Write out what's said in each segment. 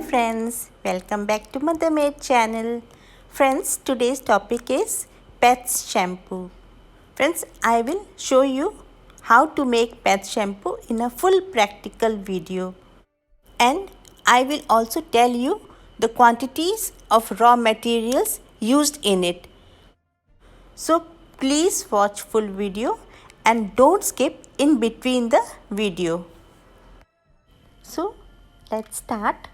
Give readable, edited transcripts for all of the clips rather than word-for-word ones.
friends, welcome back to Mother Made channel. Friends, today's topic is Pets shampoo. Friends, I will show you how to make pet shampoo in a full practical video. And I will also tell you the quantities of raw materials used in it. So please watch full video and don't skip in between the video. So let's start.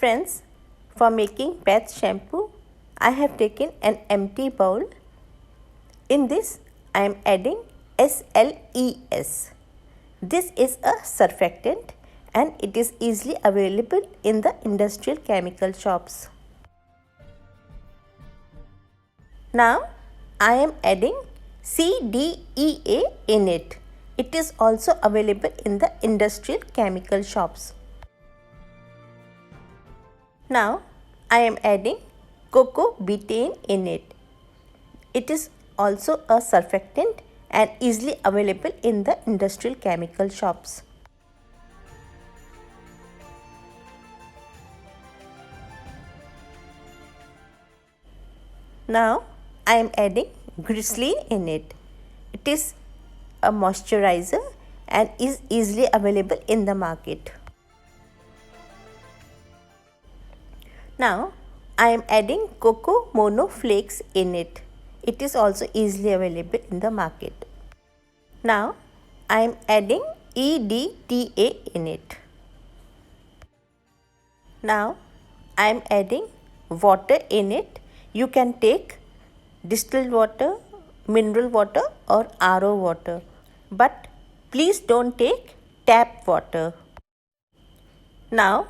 Friends, for making pet shampoo, I have taken an empty bowl. In this, I am adding SLES. This is a surfactant and it is easily available in the industrial chemical shops. Now, I am adding CDEA in it. It is also available in the industrial chemical shops. Now, I am adding cocoa betaine in it. It is also a surfactant and easily available in the industrial chemical shops. Now, I am adding glycerin in it. It is a moisturizer and is easily available in the market. Now, I am adding cocoa mono flakes in it. It is also easily available in the market. Now, I am adding EDTA in it. Now, I am adding water in it. You can take distilled water, mineral water or RO water. But please don't take tap water. Now,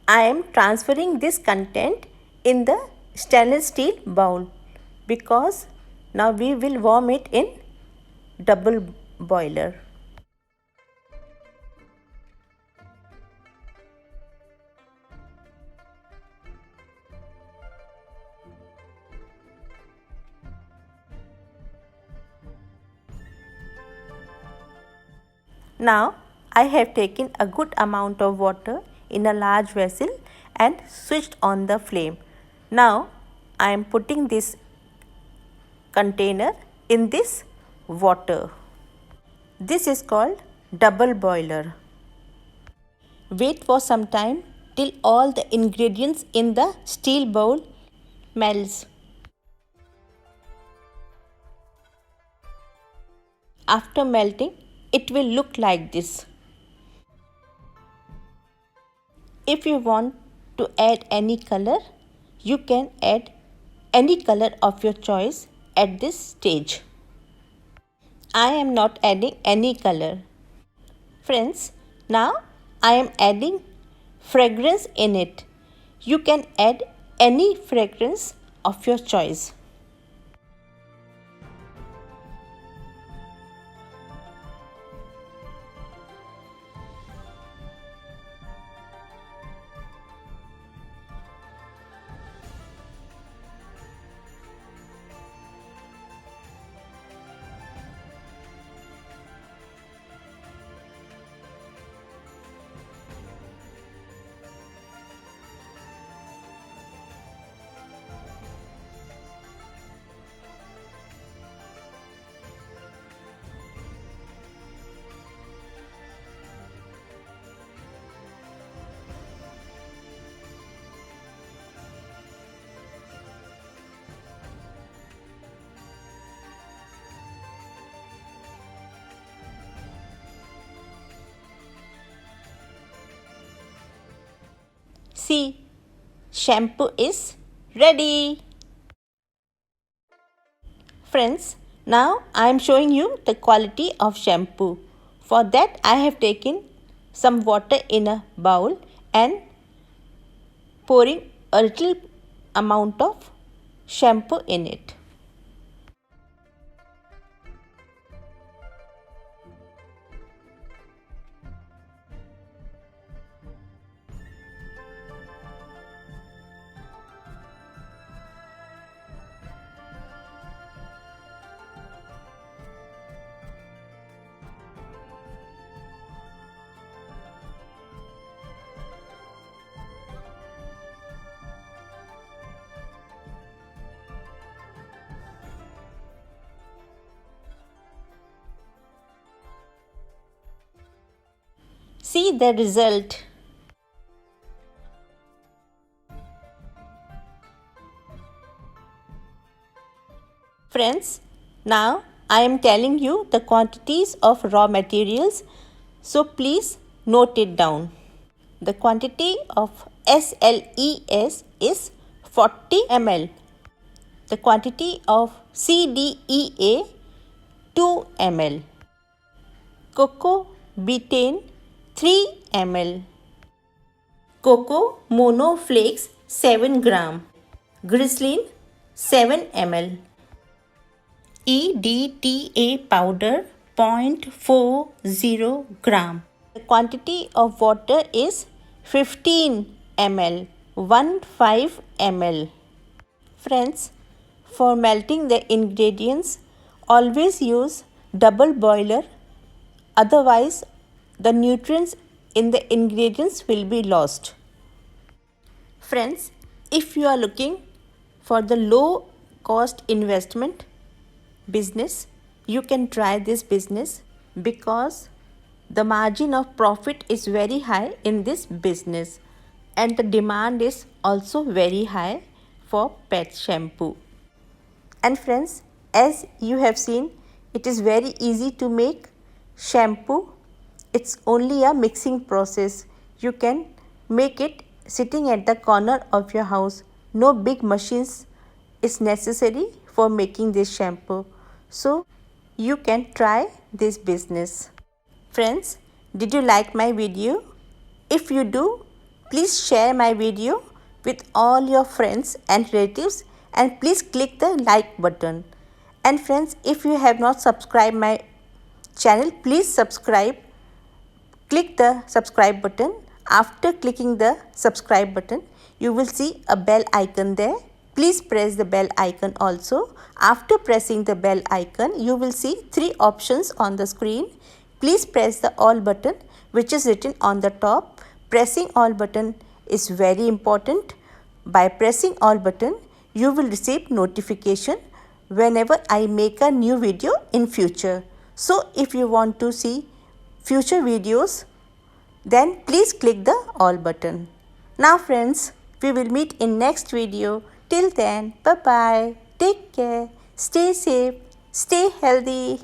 I am transferring this content in the stainless steel bowl because now we will warm it in double boiler. Now I have taken a good amount of water in a large vessel and switched on the flame. Now I am putting this container in this water. This is called double boiler. Wait for some time till all the ingredients in the steel bowl melts. After melting, it will look like this. If you want to add any color, you can add any color of your choice at this stage. I am not adding any color. Friends, now I am adding fragrance in it. You can add any fragrance of your choice. See, shampoo is ready. Friends, now I am showing you the quality of shampoo. For that I have taken some water in a bowl and pouring a little amount of shampoo in it. see the result. Friends, now I am telling you the quantities of raw materials, so please note it down. The quantity of SLES is 40 ml. The quantity of CDEA 2 ml. Cocoa betaine 3 ml. Cocoa mono flakes 7 gram. Glycerin 7 ml. EDTA powder 0.40 gram. The quantity of water is 15 ml. 15 ml. Friends, for melting the ingredients, always use double boiler, otherwise the nutrients in the ingredients will be lost. Friends, if you are looking for the low cost investment business, you can try this business because the margin of profit is very high in this business and the demand is also very high for pet shampoo. And friends, as you have seen, it is very easy to make shampoo. It's only a mixing process. You can make it sitting at the corner of your house. No big machines is necessary for making this shampoo. So you can try this business. Friends, did you like my video? If you do, please share my video with all your friends and relatives and please click the like button. And friends, if you have not subscribed my channel, please subscribe. Click the subscribe button. After clicking the subscribe button, you will see a bell icon there. Please press the bell icon also. After pressing the bell icon, you will see 3 options on the screen. Please press the all button which is written on the top. Pressing all button is very important. By pressing all button, you will receive notification whenever I make a new video in future. So if you want to see future videos, then please click the all button. Now friends, we will meet in next video. Till then, bye bye. Take care. Stay safe. Stay healthy.